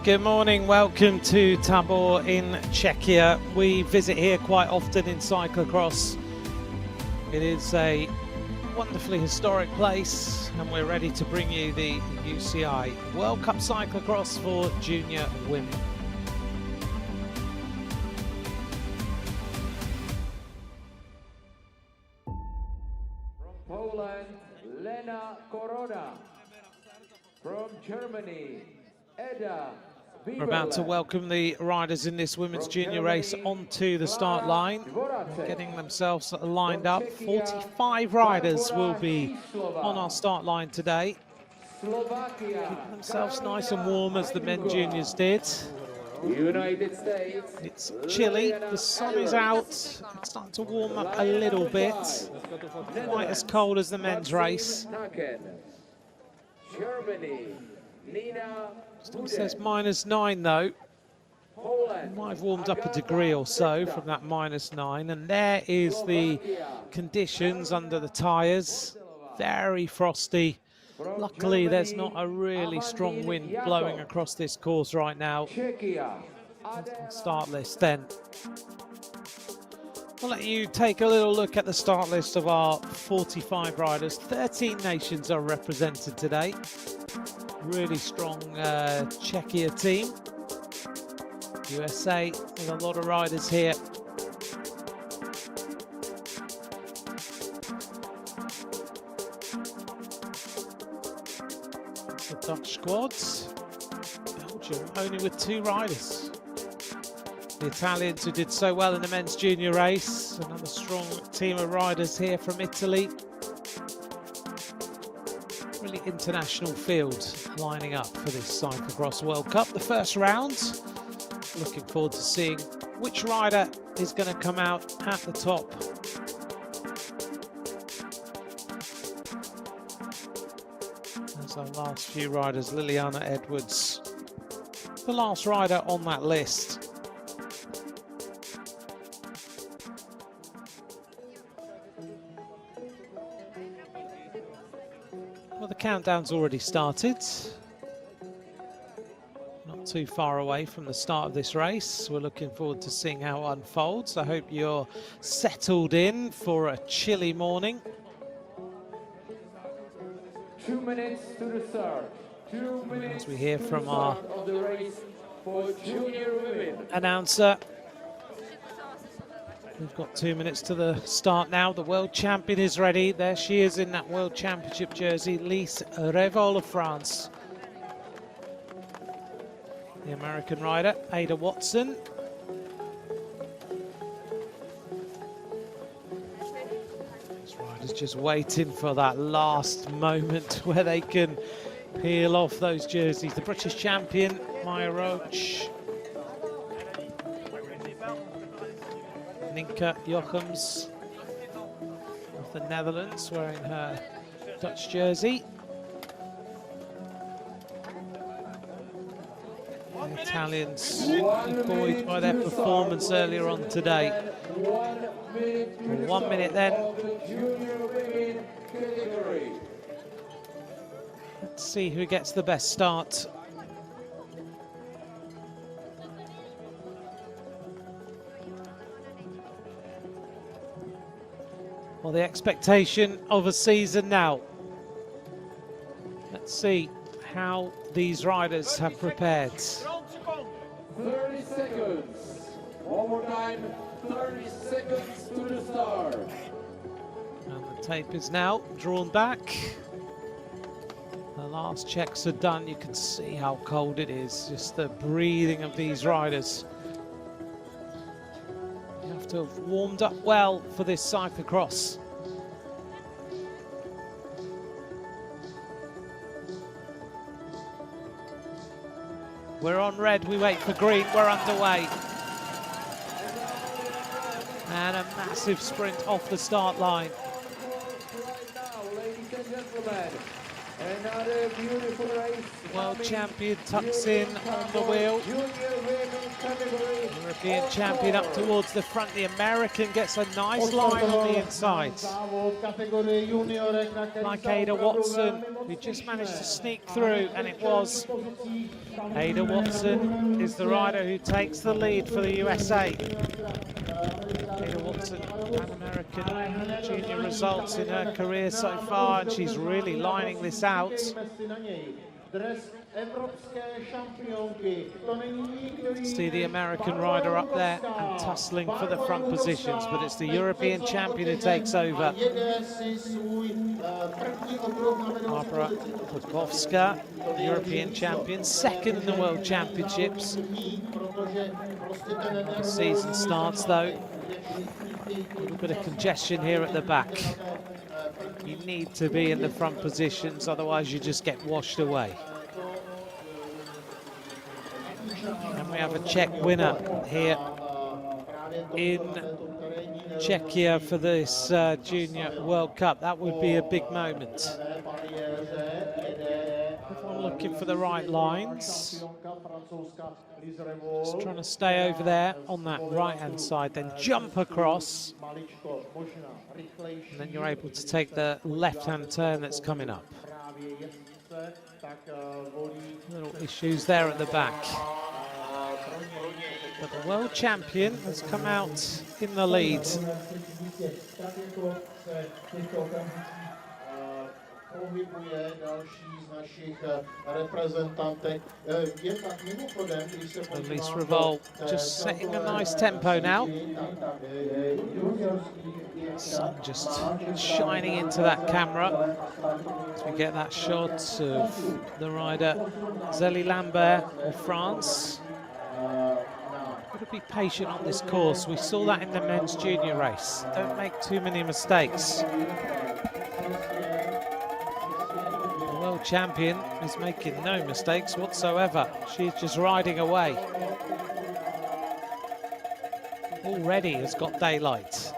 Good morning, welcome to Tábor in Czechia. We visit here quite often in cyclocross. It is a wonderfully historic place and we're ready to bring you the UCI World Cup Cyclo-cross for junior women. From Poland, Lena Korona. From Germany, Eda. We're about to welcome the riders in this women's junior race onto the start line, getting themselves lined up. 45 riders will be on our start line today, keeping themselves nice and warm as the men juniors did. United States. It's chilly, the sun is out, it's starting to warm up a little bit, not quite as cold as the men's race. Germany, Nina. Still says -9 though. Might have warmed up a degree or so from that -9, and there is the conditions under the tyres. Very frosty. Luckily there's not a really strong wind blowing across this course right now. Start list then. I'll let you take a little look at the start list of our 45 riders. 13 nations are represented today. Really strong Czechia team. USA with a lot of riders here. That's the Dutch squads. Belgium only with 2 riders. The Italians who did so well in the men's junior race. Another strong team of riders here from Italy. Really international field lining up for this Cyclo-cross World Cup. The first round, looking forward to seeing which rider is going to come out at the top. As our last few riders, Liliana Edwards, the last rider on that list. Well, the countdown's already started. Not too far away from the start of this race. We're looking forward to seeing how it unfolds. I hope you're settled in for a chilly morning. 2 minutes to the start. 2 minutes as we hear from our of the race for junior women. Announcer. We've got 2 minutes to the start now. The world champion is ready. There she is in that world championship jersey, Lise Revol of France. The American rider, Ada Watson. This rider's just waiting for that last moment where they can peel off those jerseys. The British champion, Maya Roach. Nienke Jochems of the Netherlands wearing her Dutch jersey. The Italians buoyed by their performance earlier on today. 1 minute then. Let's see who gets the best start. Well, the expectation of a season now. Let's see how these riders have prepared. 30 seconds. One more time. 30 seconds to the start. And the tape is now drawn back. The last checks are done. You can see how cold it is. Just the breathing of these riders. You have to have warmed up well for this cyclocross. We're on red, we wait for green, we're underway. And a massive sprint off the start line. Right now, ladies and gentlemen, Another beautiful race. World champion tucks in on the wheel. European champion up towards the front. The American gets a nice line on the inside. Like Ada Watson, who just managed to sneak through, and it was Ada Watson is the rider who takes the lead for the USA. Ada Watson, Pan-American junior results in her career so far, and she's really lining this out. See the American rider up there and tussling for the front positions, but it's the European champion who takes over. Barbara Podkovska, European champion, second in the World Championships. The season starts though. A little bit of congestion here at the back. You need to be in the front positions, otherwise you just get washed away. And we have a Czech winner here in Czechia for this Junior World Cup. That would be a big moment. Everyone looking for the right lines. Just trying to stay over there on that right-hand side, then jump across. And then you're able to take the left-hand turn that's coming up. Little issues there at the back. But the world champion has come out in the lead. Elise Revolt just setting a nice tempo now. Sun just shining into that camera as we get that shot of the rider Zélie Lambert of France. Got to be patient on this course. We saw that in the men's junior race. Don't make too many mistakes. The world champion is making no mistakes whatsoever. She's just riding away. Already has got daylight.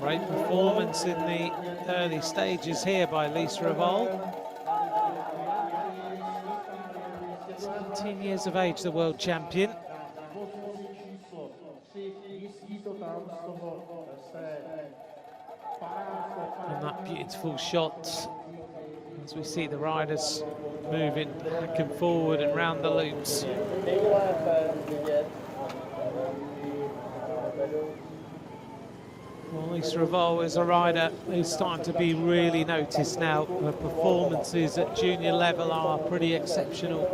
Great performance in the early stages here by Elise Revolt. 17 years of age, the world champion. And that beautiful shot as we see the riders moving back and forward and round the loops. Well, Elise Revolt is a rider who's starting to be really noticed now. Her performances at junior level are pretty exceptional.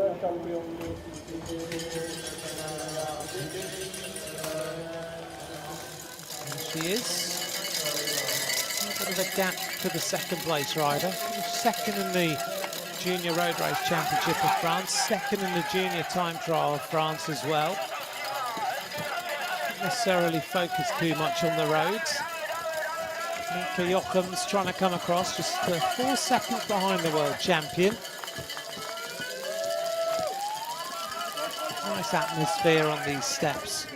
There she is. A bit of a gap to the second place rider. Second in the Junior Road Race Championship of France, second in the Junior Time Trial of France as well. Not necessarily focused too much on the roads. Mika Jochem's trying to come across, just 4 seconds behind the world champion. Nice atmosphere on these steps.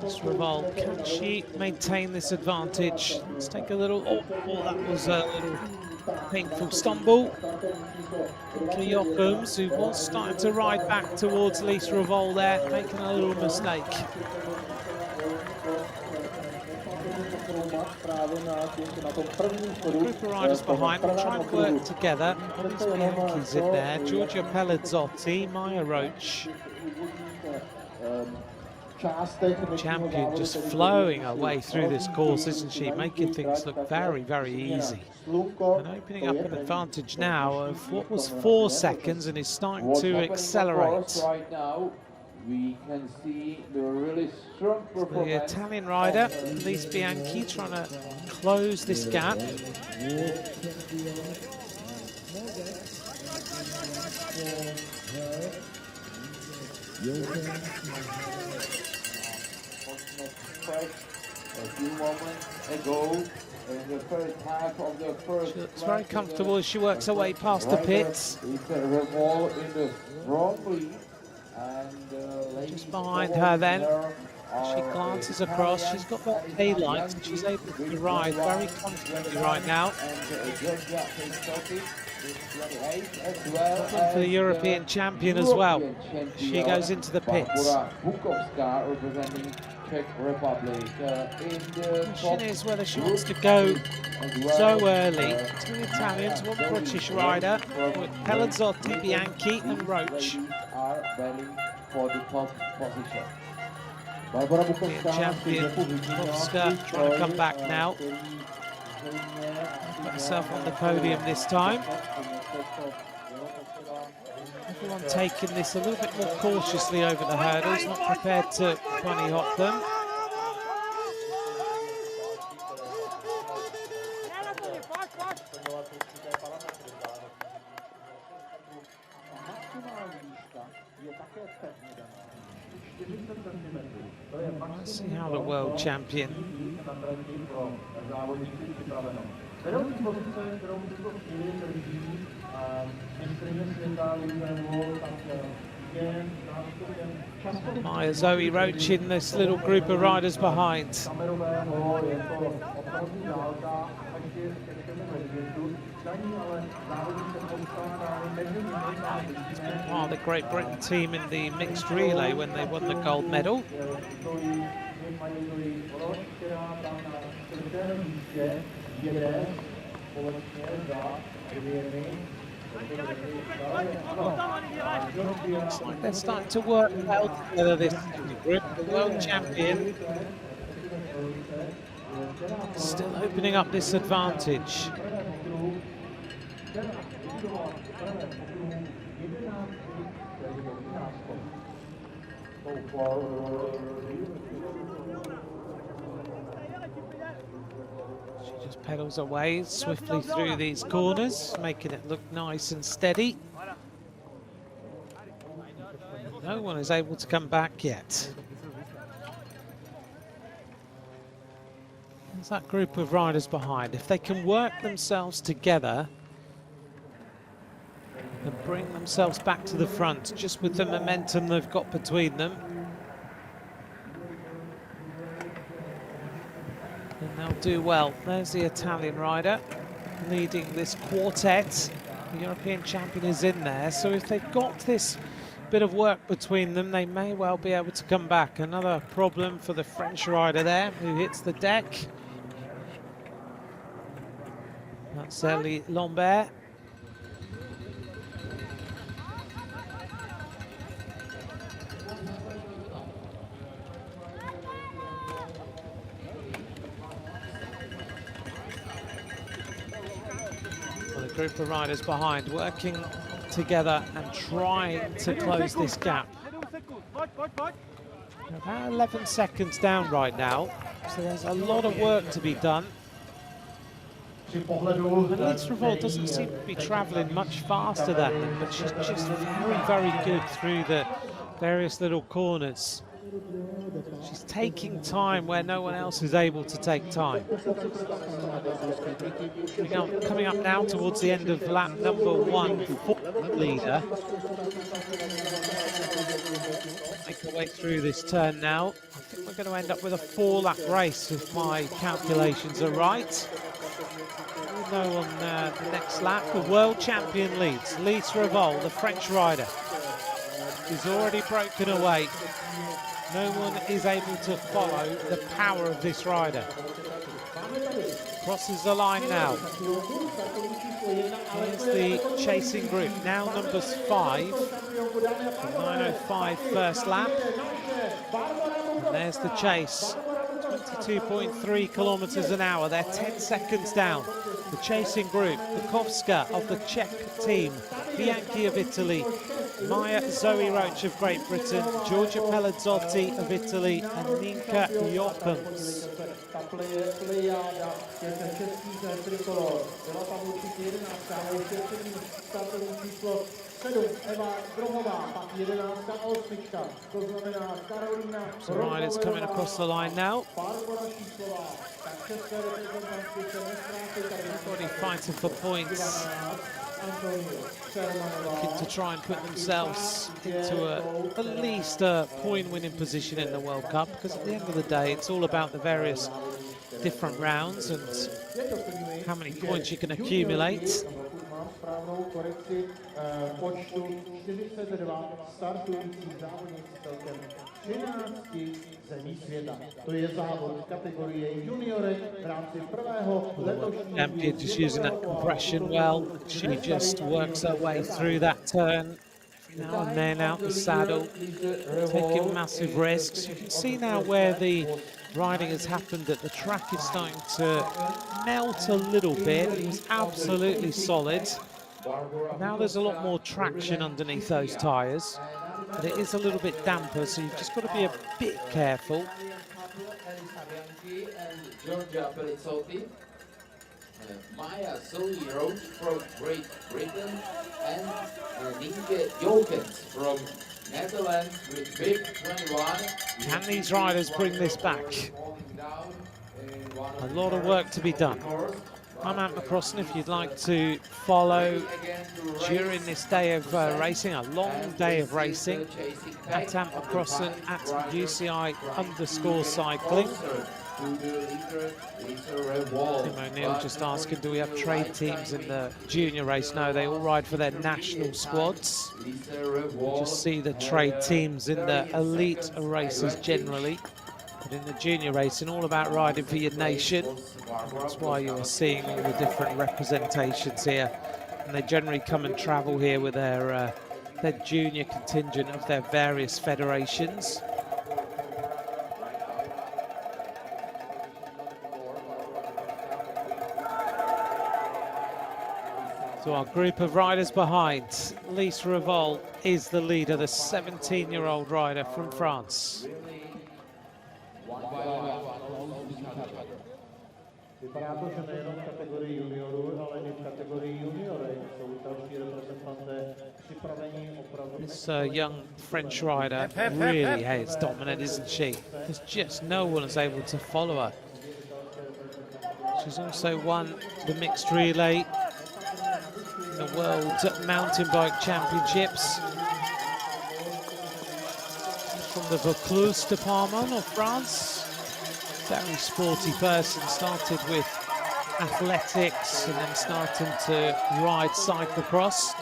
Elise Revolt, can she maintain this advantage? Let's take a little, oh, that was a little painful stumble. Jochems, who was starting to ride back towards Elise Revolt there, making a little mistake. Group of riders behind will try and work together. Obviously Bianchi's in there, Giorgia Pelazzotti, Maya Roach. Champion just flowing her way through this course, isn't she? Making things look very, very easy. And opening up an advantage now of what was 4 seconds and is starting to accelerate. Right now, we can see the really strong performance. The Italian rider, Elise Bianchi, trying to close this gap. a few moments ago in the first half of the first. She looks very comfortable as she works her way past the pits. It's a revolve in the strong lead. And just behind her then, she glances across. She's got that daylight and she's able to ride very comfortably right now. For the European champion as well. She goes into the pits. Czech Republic. The question is whether she wants to go so early. Two Italians, one British rider, with Pelazzotti, Bianchi and Roach. Are battling for the top position. European champion Bukovska trying to come back now. Put herself on the podium this time. Everyone taking this a little bit more cautiously over the hurdles, not prepared to bunny hop them. Let's see how the world champion admire Zoe Roach in this little group of riders behind. He's been part of the Great Britain team in the mixed relay when they won the gold medal. Looks like they're starting to work well together, this group. The world champion still opening up this advantage. She just pedals away swiftly through these corners, making it look nice and steady. No one is able to come back yet. There's that group of riders behind. If they can work themselves together and bring themselves back to the front, just with the momentum they've got between them, then they'll do well. There's the Italian rider leading this quartet. The European champion is in there, so if they've got this bit of work between them, they may well be able to come back. Another problem for the French rider there, who hits the deck. That's Ellie Lambert. Well, a group of riders behind, working together and trying to close this gap. We're about 11 seconds down right now, so there's a lot of work to be done. And Liz Revolt doesn't seem to be travelling much faster than them, but she's just very, very good through the various little corners. She's taking time where no one else is able to take time. Coming up now towards the end of lap number 1 for the leader. Make our way through this turn now. I think we're going to end up with a 4-lap race if my calculations are right. We'll know on the next lap. The world champion leads. Liz Revolt, the French rider, is already broken away. No one is able to follow the power of this rider. Crosses the line now. Here's the chasing group. Now numbers 5. The 9:05 first lap. And there's the chase. 22.3 kilometers an hour. They're 10 seconds down. The chasing group. Bukovska of the Czech team. Bianchi of Italy. Maya Zoe Roach of Great Britain, Georgia Pelazzotti of Italy, and Ninka Jokens. So riders coming across the line now. Everybody fighting for points. Looking to try and put themselves into at least a point-winning position in the World Cup, because at the end of the day, it's all about the various different rounds and how many points you can accumulate. Champion just using that compression well. She just works her way through that turn. Now and then out the saddle, taking massive risks. You can see now where the riding has happened, that the track is starting to melt a little bit. It was absolutely solid. Now there's a lot more traction underneath those tyres, but it is a little bit damper, so you've just got to be a bit careful. Maya Zoe Roach from Great Britain and Ninka Jokens from Netherlands with big 21. Can these riders bring this back? A lot of work to be done. I'm Ant McCrossan. If you'd like to follow during this day of racing, a long day of racing, at Ant McCrossan at UCI_cycling. Tim O'Neill just asking, do we have trade teams in the junior race? No, they all ride for their national squads. You just see the trade teams in the elite races generally. But in the junior racing, all about riding for your nation. That's why you're seeing all the different representations here. And they generally come and travel here with their junior contingent of their various federations. So our group of riders behind, Lise Revol is the leader, the 17-year-old rider from France. This young French rider really is dominant, isn't she? There's just no one is able to follow her. She's also won the mixed relay in the World Mountain Bike Championships from the Vaucluse department of France. Very sporty person, started with athletics and then starting to ride cyclocross.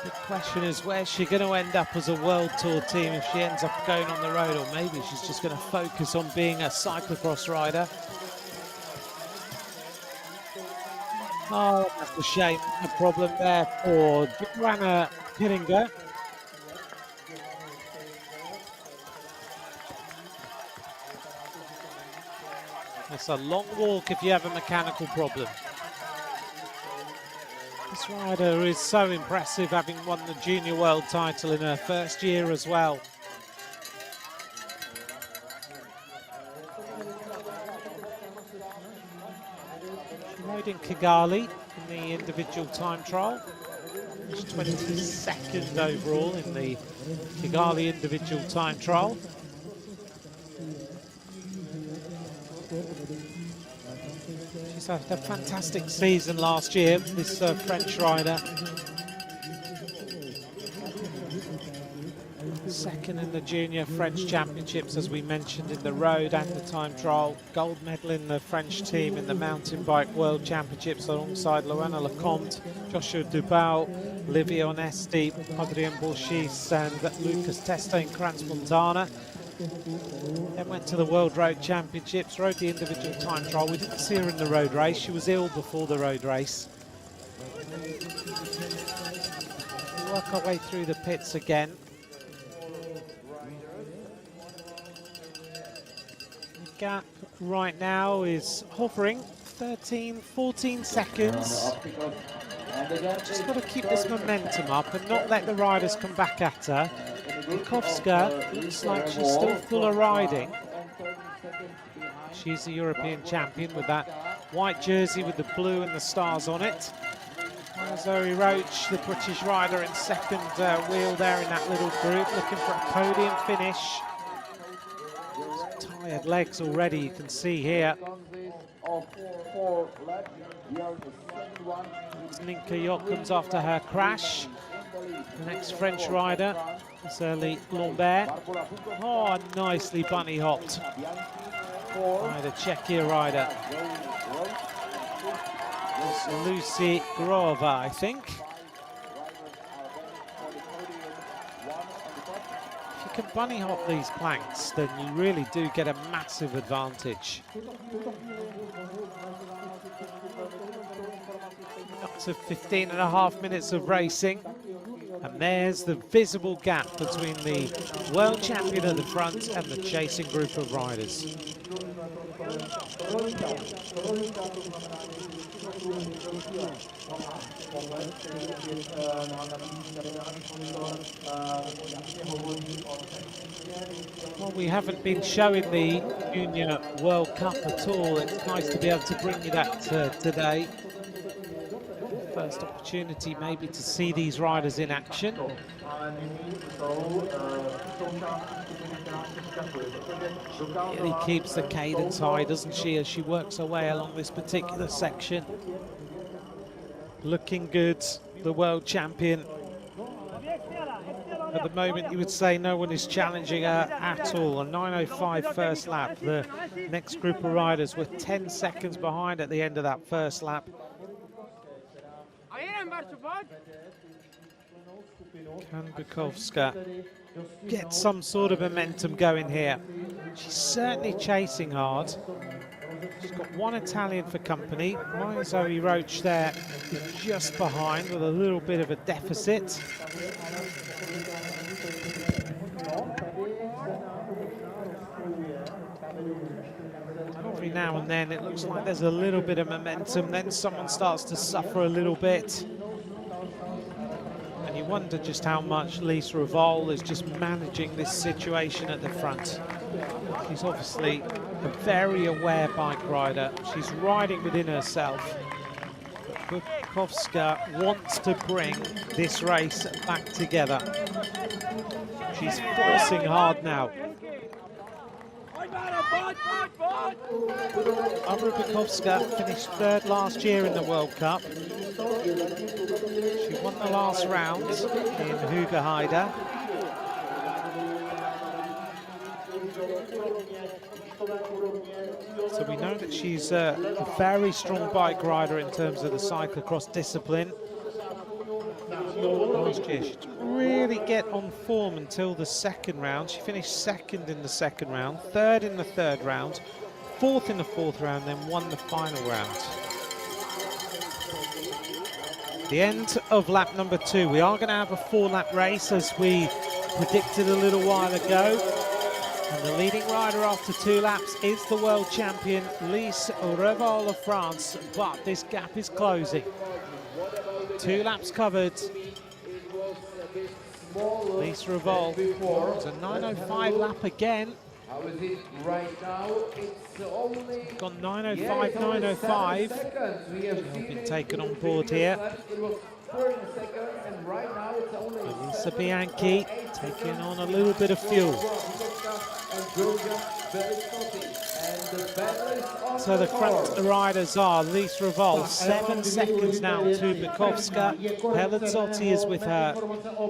The question is, where's she going to end up as a world tour team if she ends up going on the road, or maybe she's just going to focus on being a cyclocross rider. Oh, that's a shame. A problem there for Joanna Pinninger. It's a long walk if you have a mechanical problem. This rider is so impressive, having won the junior world title in her first year as well. She rode in Kigali in the individual time trial. She's 22nd overall in the Kigali individual time trial. She's had a fantastic season last year, this French rider. Second in the junior French championships, as we mentioned, in the road and the time trial. Gold medal in the French team in the mountain bike world championships alongside Loana Lecomte, Joshua Dubau, Olivier Onesti, Adrien Bourchis and Lucas Testa in Crans-Montana. Then went to the World Road Championships, rode the individual time trial. We didn't see her in the road race. She was ill before the road race. We'll work our way through the pits again. The gap right now is hovering 13, 14 seconds. Just got to keep this momentum up and not let the riders come back at her. Bukowska looks like she's still full of riding. She's the European champion with that white jersey with the blue and the stars on it. Zoe Roach, the British rider, in second wheel there in that little group, looking for a podium finish. Tired legs already, you can see here. Linka Yot comes after her crash. The next French rider is Lambert. Oh, nicely bunny hopped by the Czechia rider. Lucy Grova, I think. If you can bunny hop these planks, then you really do get a massive advantage. Up to 15.5 minutes of racing. And there's the visible gap between the world champion at the front and the chasing group of riders. Well, we haven't been showing the Junior World Cup at all. It's nice to be able to bring you that today. First opportunity maybe to see these riders in action. Really keeps the cadence high, doesn't she, as she works her way along this particular section. Looking good, the world champion. At the moment, you would say no one is challenging her at all. A 9:05 first lap. The next group of riders were 10 seconds behind at the end of that first lap. Can Bukowska get some sort of momentum going here? She's certainly chasing hard. She's got one Italian for company. Zoe Roach there is just behind with a little bit of a deficit. Every now and then it looks like there's a little bit of momentum, then someone starts to suffer a little bit. And you wonder just how much Lise Revol is just managing this situation at the front. She's obviously a very aware bike rider. She's riding within herself. But Bukowska wants to bring this race back together. She's forcing hard now. Barbara Bukowska finished third last year in the World Cup. She won the last round in Hoogerheide. So we know that she's a very strong bike rider in terms of the cyclocross discipline. Last year she didn't really get on form until the second round. She finished second in the second round, third in the third round, fourth in the fourth round, then won the final round. The end of lap number 2. We are going to have a 4-lap race as we predicted a little while ago. And the leading rider after 2 laps is the world champion, Lise Revol of France. But this gap is closing. 2 laps covered. Lise Revol, it's a 9:05 lap again. How is it right now? It's only Gone 9:05, 9:05. She's been taken on board here. It was 30 seconds, and right now it's only Elisa Bianchi taking on a little bit of fuel. So the front riders are Lise Revol, 7 seconds now to Bukowska. Pelazzotti is with her.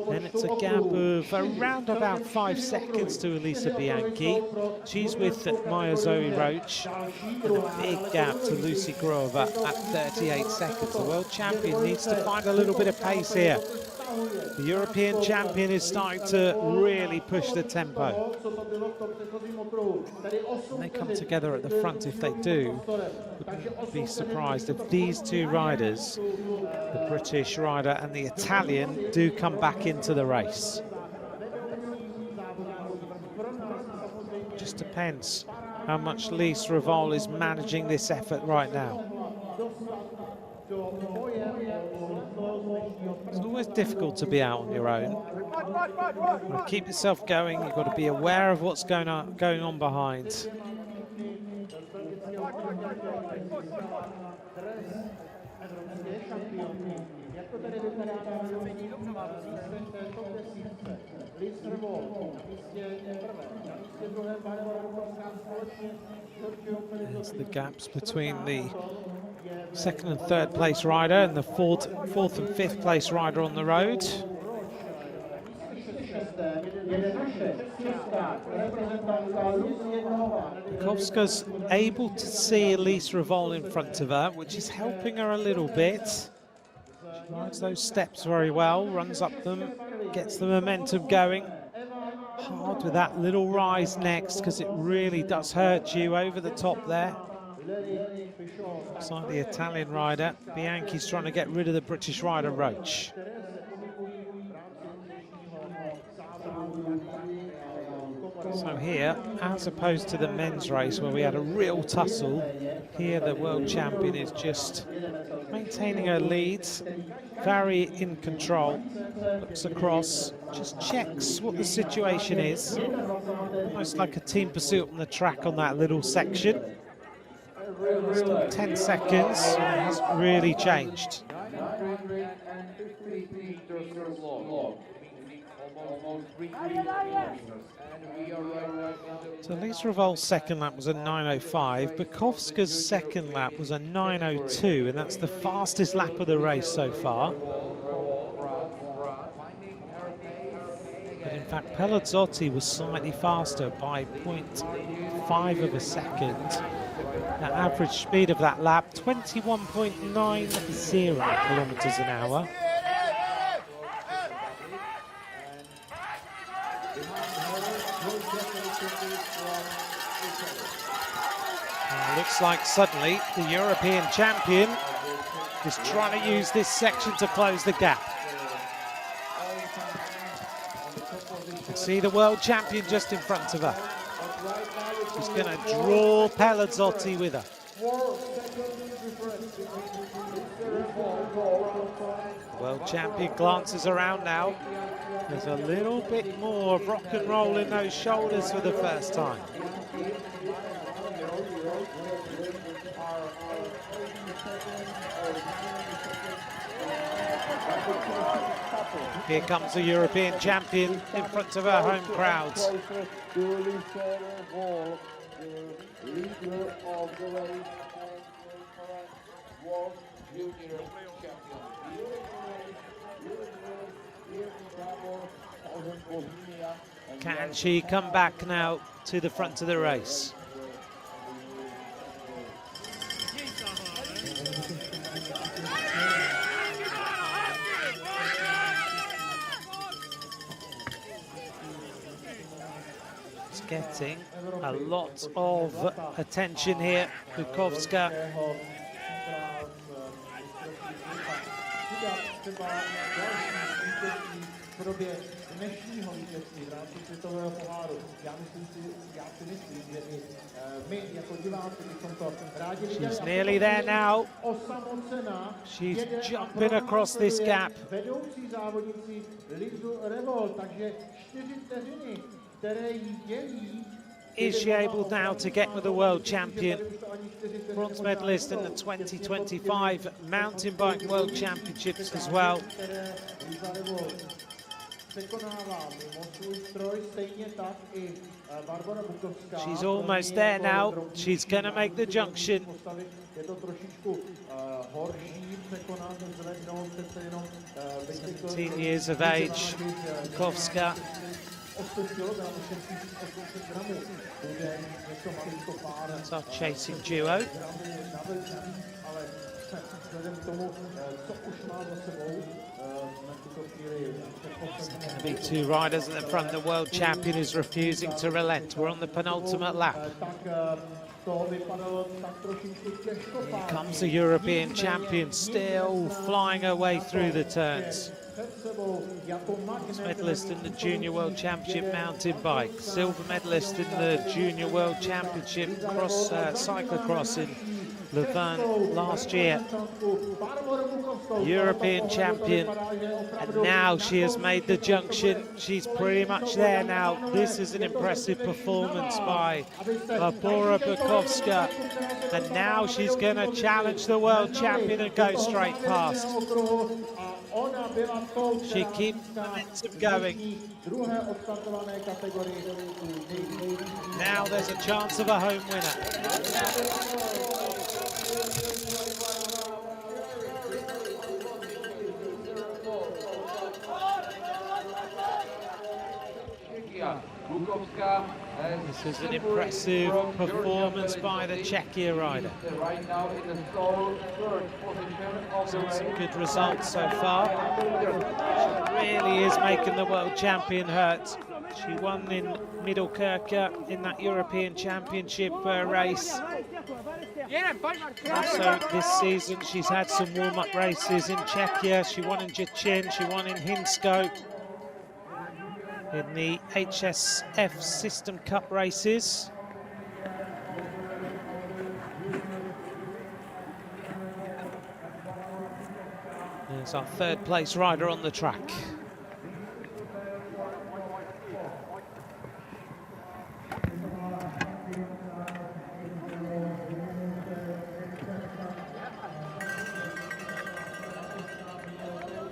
Then it's a gap of around about 5 seconds to Elisa Bianchi. She's with Maya Zoe Roach. And a big gap to Lucy Grova at 38 seconds. The world champion needs to find a little bit of pace here. The European champion is starting to really push the tempo. And they come together at the front if they do. Wouldn't be surprised if these 2 riders, the British rider and the Italian, do come back into the race. Just depends how much Lise Revol is managing this effort right now. It's always difficult to be out on your own. To keep yourself going, you've got to be aware of what's going on behind. There's the gaps between the second and third place rider and the fourth and fifth place rider on the road. Bukowska's able to see Elise Revol in front of her, which is helping her a little bit. She rides those steps very well, runs up them, gets the momentum going. Hard with that little rise next, because it really does hurt you over the top there. Looks like the Italian rider, Bianchi's trying to get rid of the British rider, Roach. So here, as opposed to the men's race where we had a real tussle, here the world champion is just maintaining her leads, very in control, looks across, just checks what the situation is, almost like a team pursuit on the track on that little section. Still 10 seconds, has really changed. So Elise Revol's second lap was a 9:05, Bukowska's second lap was a 9:02, and that's the fastest lap of the race so far. But in fact, Pelazzotti was slightly faster by 0.5 of a second. The average speed of that lap, 21.90 kilometers an hour. Looks like suddenly the European champion is trying to use this section to close the gap. You can see the world champion just in front of her. She's going to draw Pelazzotti with her. The world champion glances around now. There's a little bit more of rock and roll in those shoulders for the first time. Here comes the European champion in front of her home crowds. Can she come back now to the front of the race? It's getting a lot of attention here, Bukowska. She's nearly there now. She's jumping across this gap. Is she able now to get with the world champion, bronze medalist in the 2025 mountain bike world championships as well? She's almost there now. She's going to make the junction. 17 years of age, Bukowska. That's our chasing duo. There's going to be two riders at the front. The world champion is refusing to relent. We're on the penultimate lap. Here comes the European champion, still flying her way through the turns. Medalist in the Junior World Championship mountain bike, silver medalist in the Junior World Championship cyclocross in Louvain last year. European champion, and now she has made the junction. She's pretty much there now. This is an impressive performance by Barbora Bukovska, and now she's going to challenge the world champion and go straight past. She keeps the momentum going. Now there's a chance of a home winner. This is an impressive performance by the Czechia rider. Some good results so far. She really is making the world champion hurt. She won in Middelkerke in that European Championship race. Also this season she's had some warm-up races in Czechia. She won in Děčín, she won in Hinsko. In the HSF System Cup races. There's our third place rider on the track.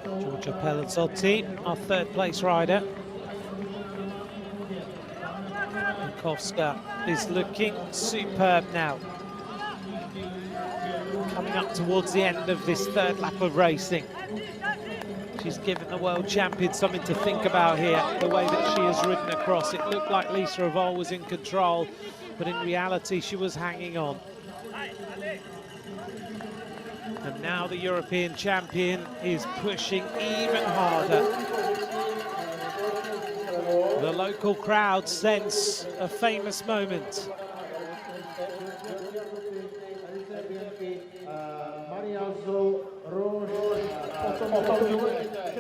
Giorgia Pelazzotti, our third place rider. Bukovska is looking superb now. Coming up towards the end of this third lap of racing. She's given the world champion something to think about here, the way that she has ridden across. It looked like Lisa Revol was in control, but in reality she was hanging on. And now the European champion is pushing even harder. The local crowd sense a famous moment.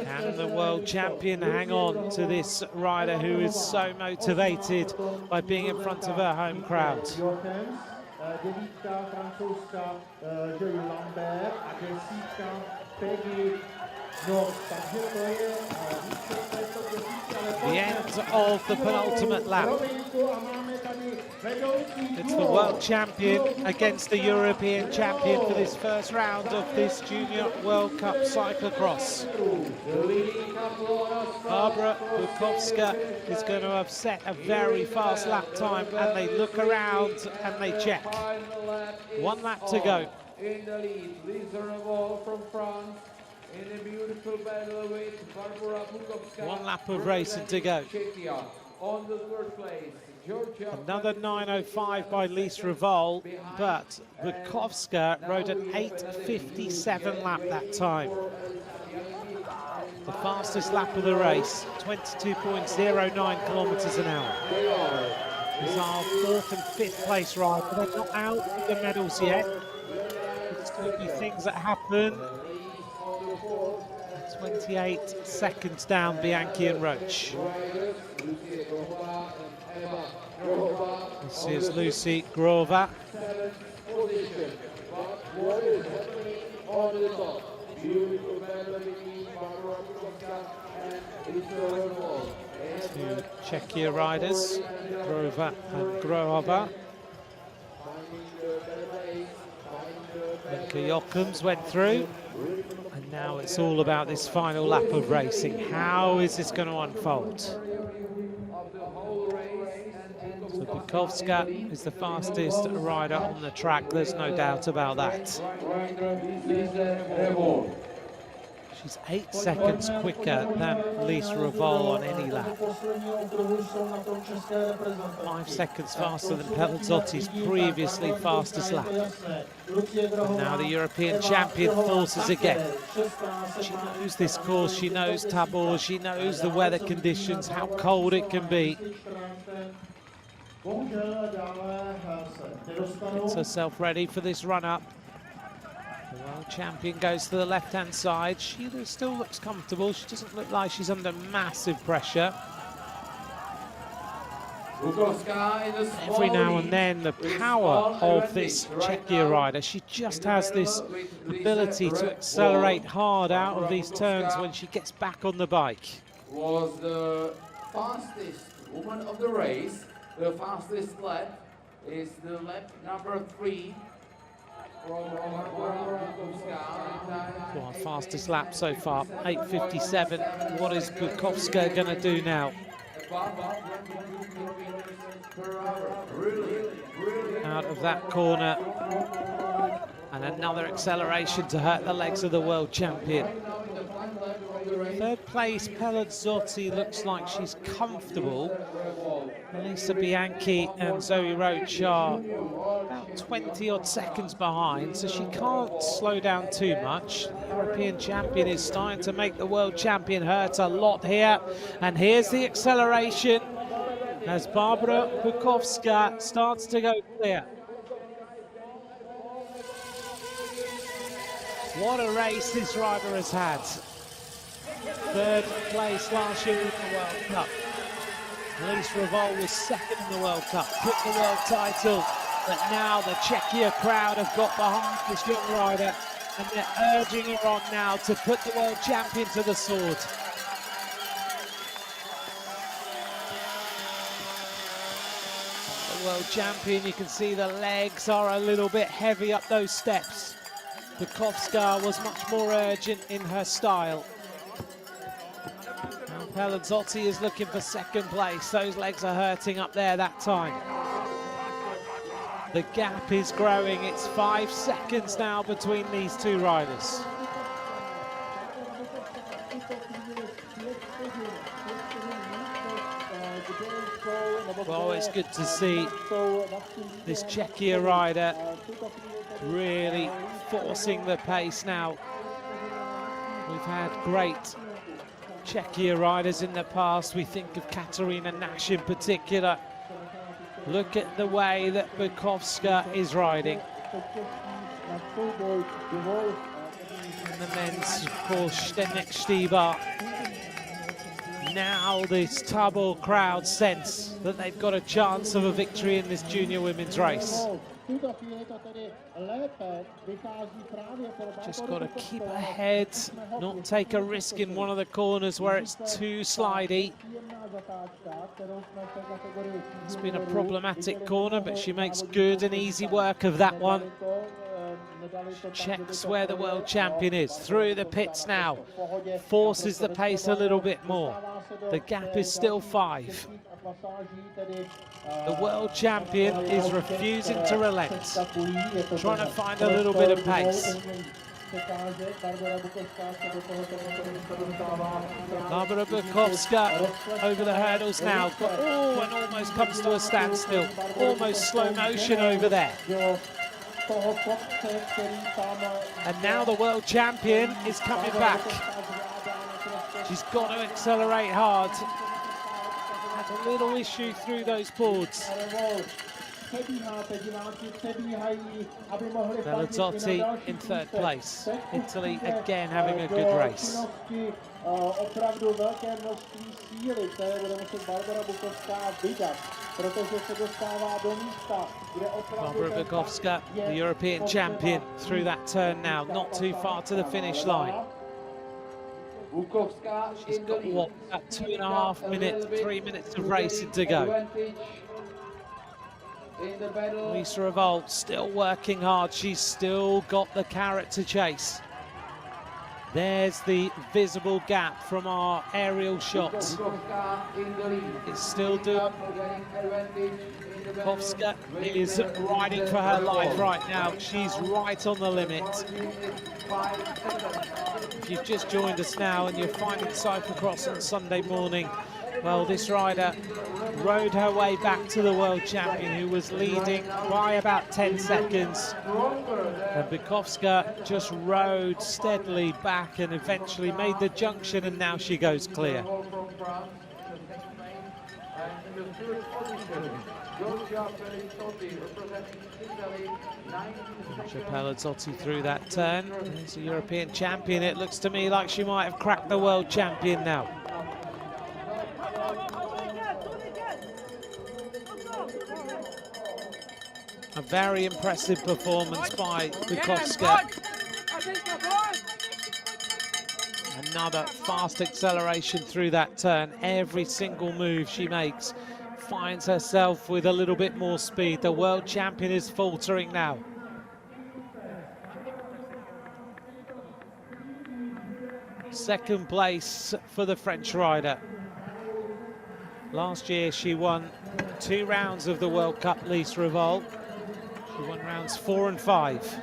Can the world champion hang on to this rider who is so motivated by being in front of her home crowd? The end of the penultimate lap. It's the world champion against the European champion for this first round of this Junior World Cup cyclocross. Barbora Bukovska is going to have set a very fast lap time, and they look around and they check. 1 lap to go. In the lead, Lisa Revol from France. In a beautiful battle with Barbora Bukovska. 1 lap of racing to go. Czechia on the third place. Georgia. Another 9:05 by Lisa Revol, but Bukovska rode an 8:57 lap that time. The fastest lap of the race, 22.09 kilometers an hour. Is our 4th and 5th place rider. They're not out with the medals yet. There's going to be things that happen. 28 seconds down, Bianchi and Roach. This is Lucy Grover. Two Czechia riders, Grover and Grover. Linka Jochems went through, and now it's all about this final lap of racing. How is this going to unfold? So Bukovska is the fastest rider on the track, there's no doubt about that. She's 8 seconds quicker than Lisa Revolt on any lap. 5 seconds faster than Pellizzotti's previously fastest lap. And now the European champion forces again. She knows this course, she knows Tábor, she knows the weather conditions, how cold it can be. Gets herself ready for this run-up. The world champion goes to the left-hand side. She still looks comfortable. She doesn't look like she's under massive pressure. Every now and then, the power of this Czechia rider, she just has this ability to accelerate hard out of these turns when she gets back on the bike. Was the fastest woman of the race. The fastest lap is the lap number 3. Well, fastest lap so far, 8:57. What is Bukowska going to do now? Out of that corner. And another acceleration to hurt the legs of the world champion. Third place, Pellizotti looks like she's comfortable. Elisa Bianchi and Zoe Roach are about 20-odd seconds behind, so she can't slow down too much. The European champion is starting to make the world champion hurt a lot here. And here's the acceleration as Barbara Bukowska starts to go clear. What a race this rider has had. Third place last year in the World Cup. Lisa Revolt was second in the World Cup, took the world title, but now the Czechia crowd have got behind this young rider and they're urging her on now to put the world champion to the sword. The world champion, you can see the legs are a little bit heavy up those steps. Bukowska was much more urgent in her style. Now Pellizotti is looking for second place. Those legs are hurting up there that time. The gap is growing. It's 5 seconds now between these two riders. Well, it's good to see this Czechia rider really forcing the pace now. We've had great Czechia riders in the past. We think of Katarina Nash in particular. Look at the way that Bukowska is riding. And the men's, of course, Zdeněk Štýbar. Now this Tábor crowd sense that they've got a chance of a victory in this junior women's race. Just got to keep ahead, not take a risk in one of the corners where it's too slidey. It's been a problematic corner, but she makes good and easy work of that one. Checks where the world champion is, through the pits now, forces the pace a little bit more. The gap is still 5. The world champion is refusing to relent, trying to find a little bit of pace. Barbara Bukowska over the hurdles now, and almost comes to a standstill, almost slow motion over there. And now the world champion is coming back. She's got to accelerate hard. Had a little issue through those boards. Pellizotti in third place. Italy again having a good race. Barbara Bukowska, the European champion, through that turn now, not too far to the finish line. She's got, what, about 2.5 minutes, 3 minutes of racing to go. Lisa Revolt still working hard. She's still got the carrot to chase. There's the visible gap from our aerial shot. It's still doing. Bukowska is riding for her life right now. She's right on the limit. If you've just joined us now and you're finding cyclocross on Sunday morning, well, this rider rode her way back to the world champion, who was leading by about 10 seconds. And Bukowska just rode steadily back and eventually made the junction, and now she goes clear. Pelazzotti through that turn. There's a European champion. It looks to me like she might have cracked the world champion now. A very impressive performance by Bukowska. Another fast acceleration through that turn. Every single move she makes finds herself with a little bit more speed. The world champion is faltering now. Second place for the French rider. Last year she won 2 rounds of the World Cup Lise Revolt. She won rounds 4 and 5.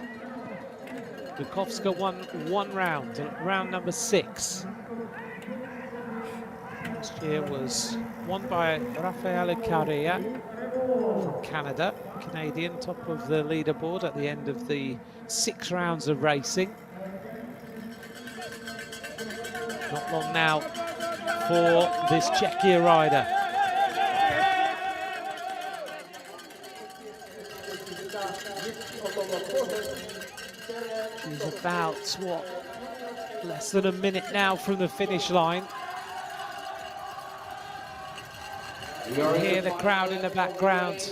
Bukowska won 1 round, round number 6. Last year was won by Raffaele Carrea from Canada, Canadian, top of the leaderboard at the end of the 6 rounds of racing. Not long now for this Czechia rider. She's about, what, less than a minute now from the finish line. You hear the crowd in the background.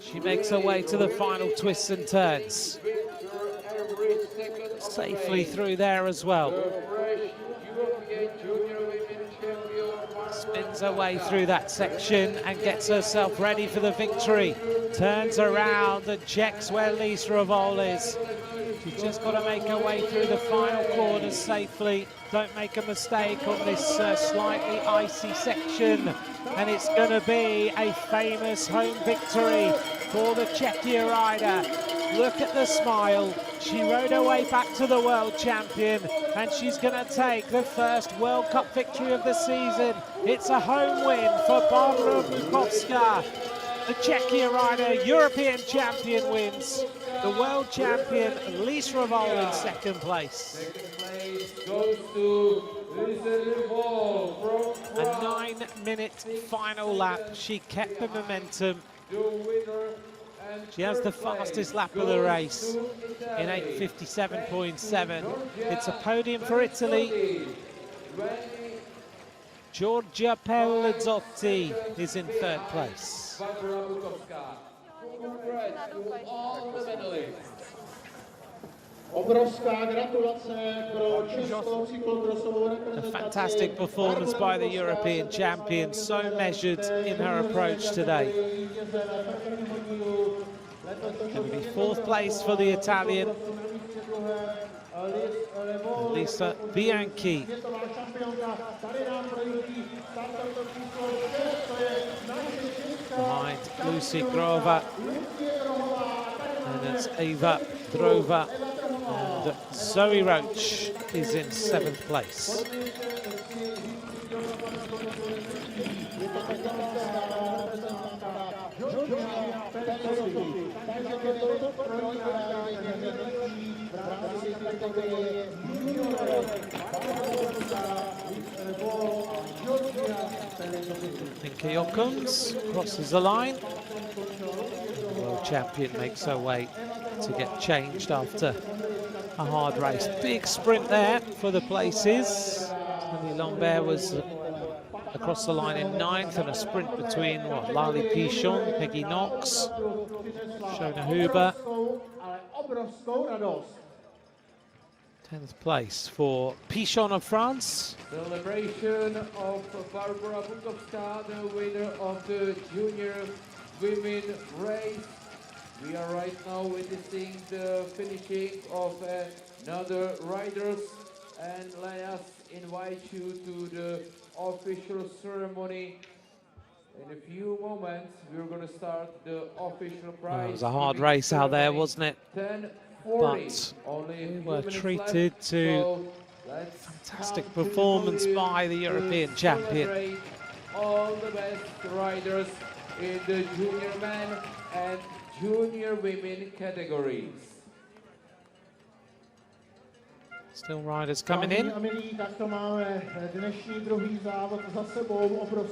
She makes her way to the final twists and turns. Safely through there as well. Spins her way through that section and gets herself ready for the victory. Turns around and checks where Lise Revolt is. She's just got to make her way through the final corners safely. Don't make a mistake on this slightly icy section. And it's going to be a famous home victory for the Czechia rider. Look at the smile. She rode her way back to the world champion, and she's going to take the first World Cup victory of the season. It's a home win for Barbara Bukowska. The Czechia rider, European champion, wins. The world champion, Lise Revolt, in second place. Second place goes to Lise Revolt. A 9-minute final lap. She kept the momentum. She has the fastest lap of the race in 8:57.7. It's a podium for Italy. Giorgia Pelazzotti is in third place. A fantastic performance by the European champion, so measured in her approach today. Going to be fourth place for the Italian, Lisa Bianchi. Behind Lucy Grova, and it's Eva Drova, and Zoe Roach is in 7th place. Pinky comes, crosses the line. The world champion makes her way to get changed after a hard race. Big sprint there for the places. Tony Lambert was across the line in 9th, and a sprint between Lali Pichon, Peggy Knox, Shona Huber. 10th place for Pichon of France. Celebration of Barbara Bukowska, the winner of the junior women race. We are right now witnessing the finishing of another riders, and let us invite you to the official ceremony In a few moments, we're going to start the official prize. Well, it was a hard race out there, wasn't it? 10:40. But we were treated to fantastic performance by the European champion. All the best riders in the junior men and junior women categories. Still riders coming in.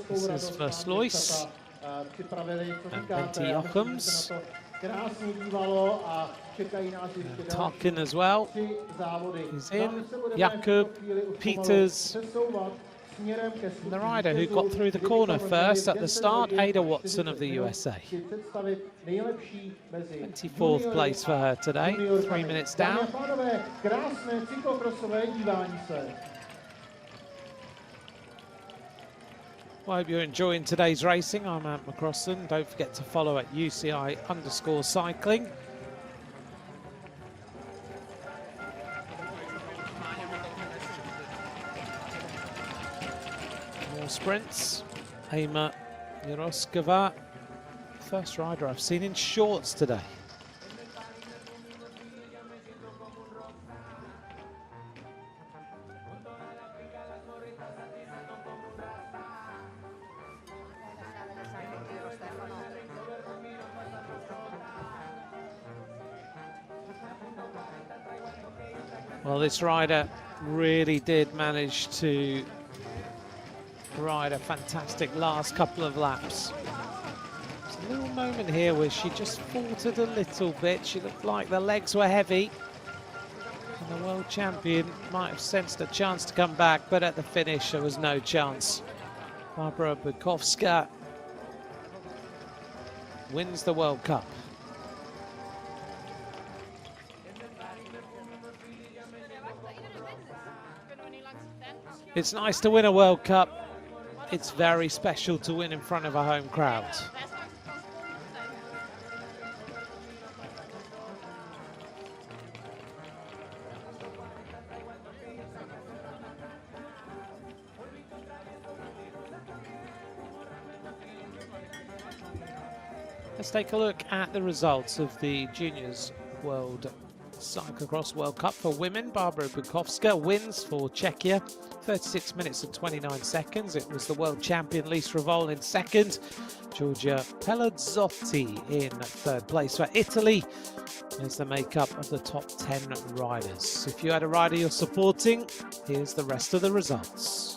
This is first Lois and Benti Jochems. Tarkin as well. He's in. Jakub, Peters. And the rider who got through the corner first at the start, Ada Watson of the USA. 24th place for her today, 3 minutes down. Well, I hope you're enjoying today's racing. I'm Ant McCrossan. Don't forget to follow at UCI_cycling. More sprints. Ema Yaroskova, first rider I've seen in shorts today. Well, this rider really did manage to ride a fantastic last couple of laps. There's a little moment here where she just faltered a little bit. She looked like the legs were heavy. And the world champion might have sensed a chance to come back, but at the finish there was no chance. Barbara Bukowska wins the World Cup. It's nice to win a World Cup. It's very special to win in front of a home crowd. Let's take a look at the results of the Juniors World Cyclo-cross World Cup for women. Barbara Bukowska wins for Czechia, 36 minutes and 29 seconds. It was the world champion Lise Revol in second. Giorgia Pelazzotti in third place. For Italy, there's the makeup of the top 10 riders. If you had a rider you're supporting, here's the rest of the results.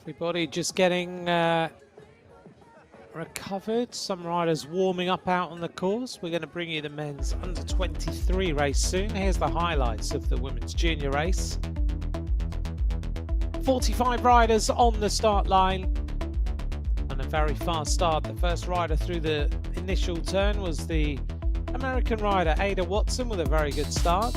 Everybody just getting recovered. Some riders warming up out on the course. We're going to bring you the men's under-23 race soon. Here's the highlights of the women's junior race. 45 riders on the start line and a very fast start. The first rider through the initial turn was the American rider Ada Watson with a very good start.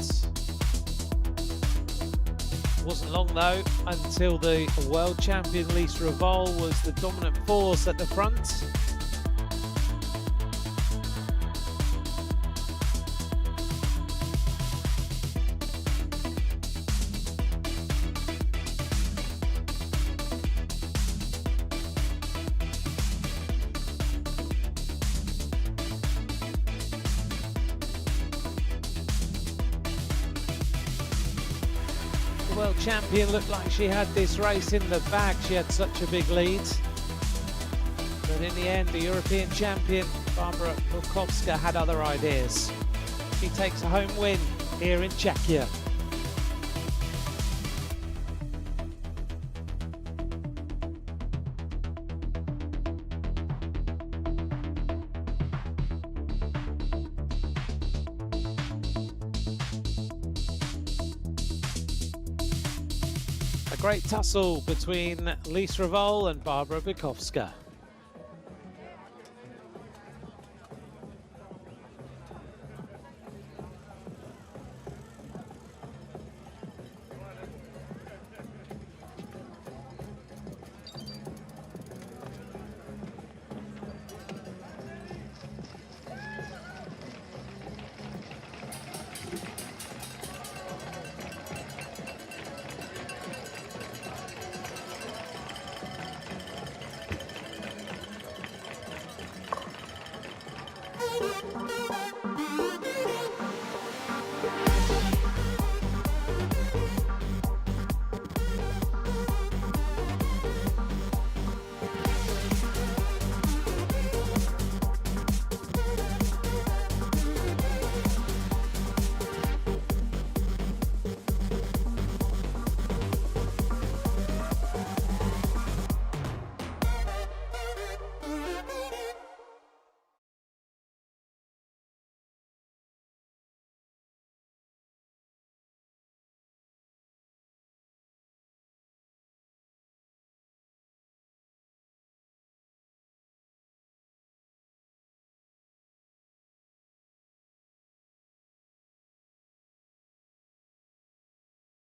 Wasn't long though until the world champion Lise Revol was the dominant force at the front. The world champion looked like she had this race in the bag. She had such a big lead. But in the end, the European champion, Barbara Bukowska, had other ideas. She takes a home win here in Czechia. A great tussle between Lise Revol and Barbara Bukowska.